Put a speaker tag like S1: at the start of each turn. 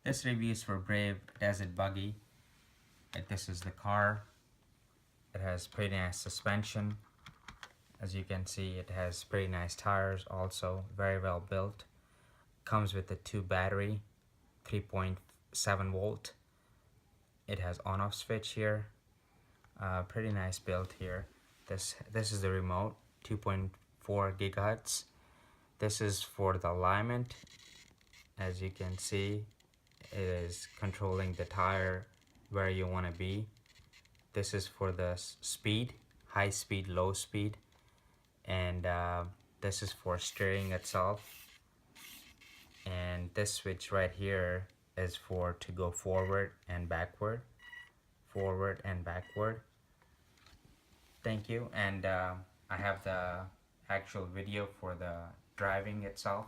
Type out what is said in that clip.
S1: This review is for Brave Desert Buggy. This is the car. It has pretty nice suspension. As you can see, it has pretty nice tires also, very well built. Comes with a 2 battery, 3.7 volt. It has on-off switch here. Pretty nice build here. This is the remote, 2.4 gigahertz. This is for the alignment. As you can see, it is controlling the tire where you want to be. This is for the speed, high speed, low speed, and this is for steering itself. And this switch right here is for to go forward and backward, forward and backward. Thank you. And I have the actual video for the driving itself.